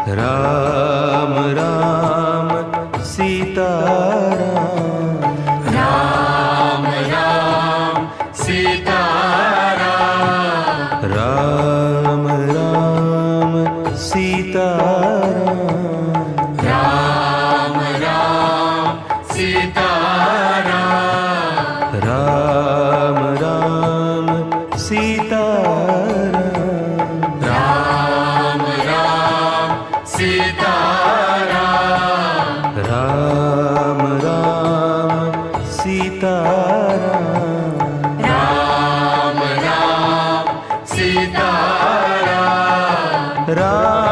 Ram Ram Sitaram, Ram Ram Sitaram, Ram Ram Sitaram, Ram Ram Sitaram, Ram Ram Sitaram, Ram Ram Sitaram, Ram Ram Sitaram, Ram Ram Sitaram, Ram